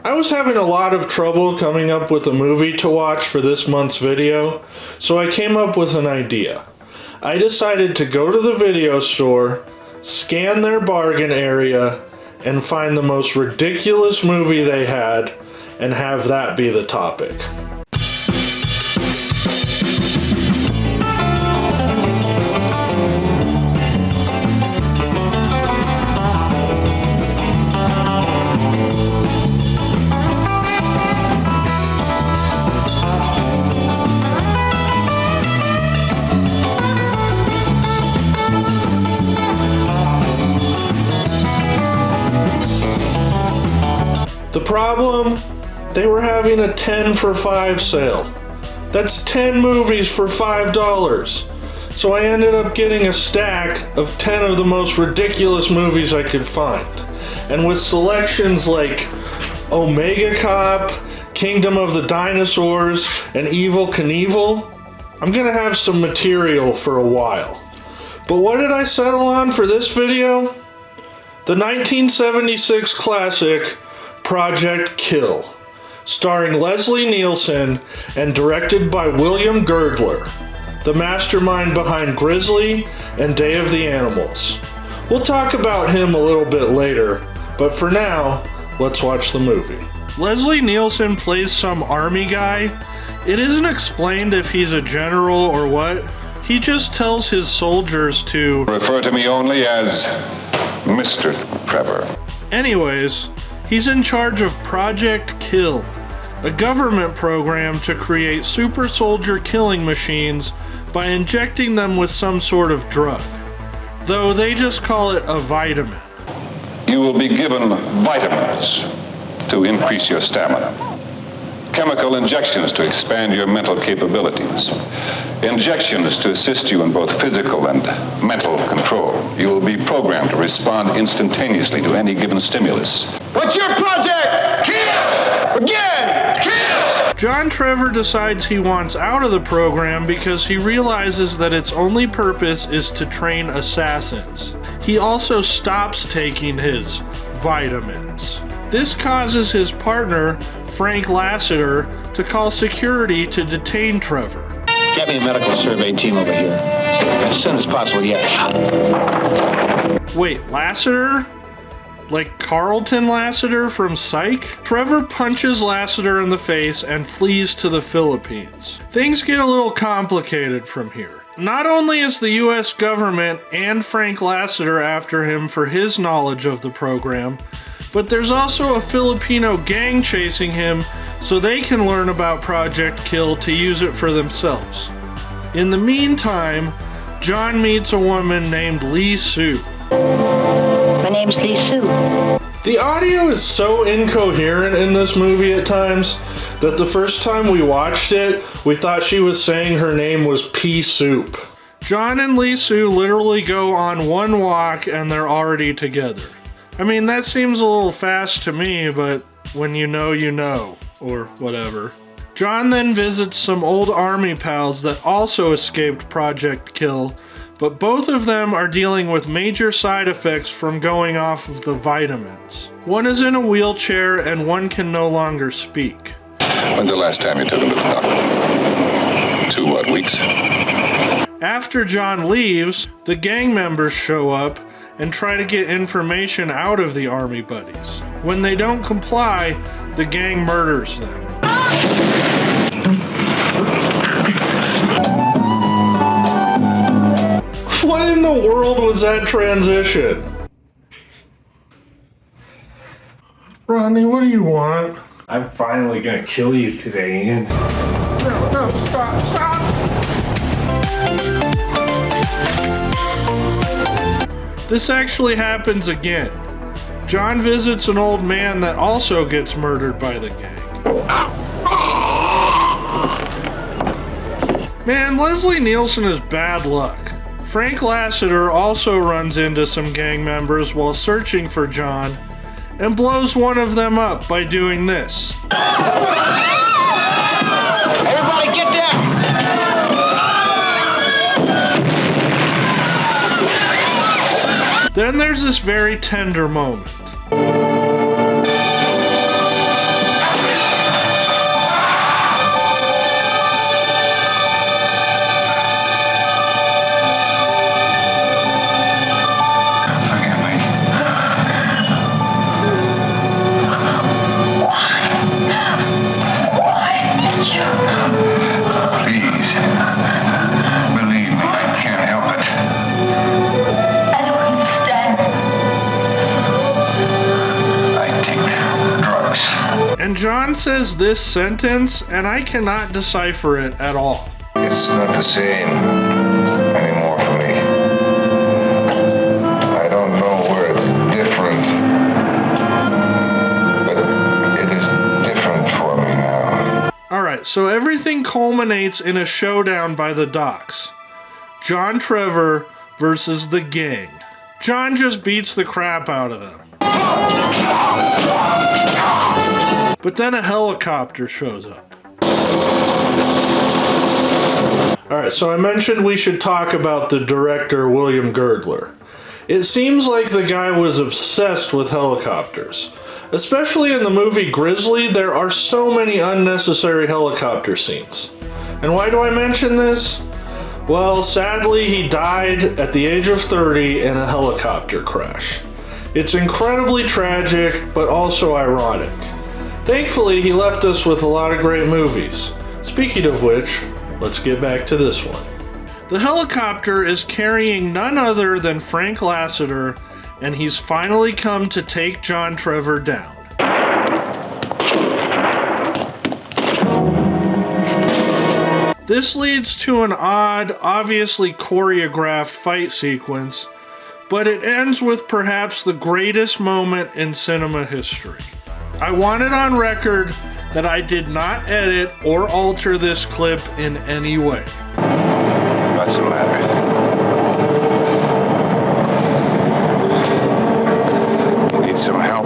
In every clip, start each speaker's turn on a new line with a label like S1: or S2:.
S1: I was having a lot of trouble coming up with a movie to watch for this month's video, so I came up with an idea. I decided to go to the video store, scan their bargain area, and find the most ridiculous movie they had, and have that be the topic. The problem? They were having a 10 for 5 sale. That's 10 movies for $5. So I ended up getting a stack of 10 of the most ridiculous movies I could find. And with selections like Omega Cop, Kingdom of the Dinosaurs, and Evel Knievel, I'm gonna have some material for a while. But what did I settle on for this video? The 1976 classic Project Kill, starring Leslie Nielsen and directed by William Girdler, the mastermind behind Grizzly and Day of the Animals. We'll talk about him a little bit later, but for now, let's watch the movie. Leslie Nielsen plays some army guy. It isn't explained if he's a general or what. He just tells his soldiers to
S2: refer to me only as Mr. Trevor.
S1: Anyways, he's in charge of Project Kill, a government program to create super soldier killing machines by injecting them with some sort of drug. Though they just call it a vitamin.
S2: You will be given vitamins to increase your stamina. Chemical injections to expand your mental capabilities. Injections to assist you in both physical and mental control. You will be programmed to respond instantaneously to any given stimulus. What's your project? Kill! Again! Kill!
S1: John Trevor decides he wants out of the program because he realizes that its only purpose is to train assassins. He also stops taking his vitamins. This causes his partner, Frank Lassiter, to call security to detain Trevor.
S3: Get me a medical survey team over here. As soon as possible, yes.
S1: Wait, Lassiter? Like Carlton Lassiter from Psych? Trevor punches Lassiter in the face and flees to the Philippines. Things get a little complicated from here. Not only is the US government and Frank Lassiter after him for his knowledge of the program, but there's also a Filipino gang chasing him so they can learn about Project Kill to use it for themselves. In the meantime, John meets a woman named Lee Sue.
S4: My name's Lee Sue.
S1: The audio is so incoherent in this movie at times that the first time we watched it, we thought she was saying her name was Pea Soup. John and Lee Sue literally go on one walk and they're already together. I mean, that seems a little fast to me, but when you know, or whatever. John then visits some old army pals that also escaped Project Kill, but both of them are dealing with major side effects from going off of the vitamins. One is in a wheelchair and one can no longer speak.
S2: When's the last time you took him to the doctor? 2 weeks?
S1: After John leaves, the gang members show up and try to get information out of the army buddies. When they don't comply, the gang murders them. What in the world was that transition? Rodney, what do you want?
S5: I'm finally gonna kill you today, Ian.
S1: No, stop! This actually happens again. John visits an old man that also gets murdered by the gang. Man, Leslie Nielsen is bad luck. Frank Lassiter also runs into some gang members while searching for John and blows one of them up by doing this.
S3: Everybody get down!
S1: Then there's this very tender moment. is this sentence, and I cannot decipher it at all.
S6: It's not the same anymore for me. I don't know where it's different, but it is different for me now.
S1: Alright, so everything culminates in a showdown by the docks. John Trevor versus the gang. John just beats the crap out of them. But then a helicopter shows up. Alright, so I mentioned we should talk about the director, William Girdler. It seems like the guy was obsessed with helicopters. Especially in the movie Grizzly, there are so many unnecessary helicopter scenes. And why do I mention this? Well, sadly, he died at the age of 30 in a helicopter crash. It's incredibly tragic, but also ironic. Thankfully, he left us with a lot of great movies. Speaking of which, let's get back to this one. The helicopter is carrying none other than Frank Lasseter, and he's finally come to take John Trevor down. This leads to an odd, obviously choreographed fight sequence, but it ends with perhaps the greatest moment in cinema history. I want it on record that I did not edit or alter this clip in any way.
S2: What's the matter? Need some help?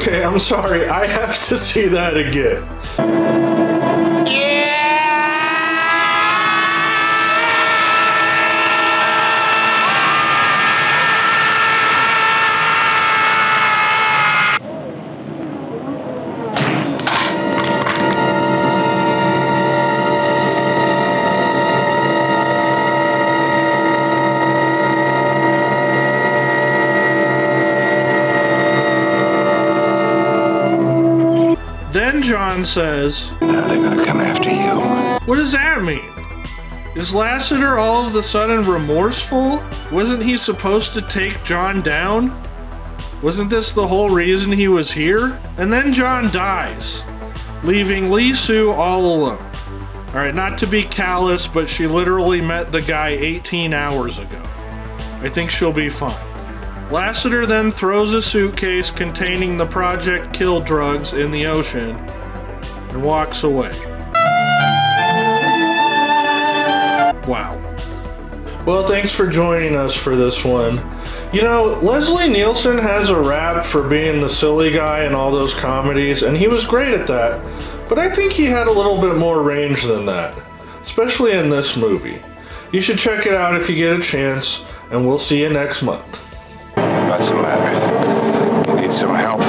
S1: Okay, I'm sorry, I have to see that again. Then John says,
S2: Now they're gonna come after you.
S1: "What does that mean? Is Lasseter all of a sudden remorseful? Wasn't he supposed to take John down? Wasn't this the whole reason he was here?" And then John dies, leaving Lee Soo all alone. Alright, not to be callous, but she literally met the guy 18 hours ago. I think she'll be fine. Lasseter then throws a suitcase containing the Project Kill drugs in the ocean and walks away. Wow. Well, thanks for joining us for this one. You know, Leslie Nielsen has a rap for being the silly guy in all those comedies, and he was great at that, but I think he had a little bit more range than that, especially in this movie. You should check it out if you get a chance, and we'll see you next month.
S2: What's the matter? Need some help?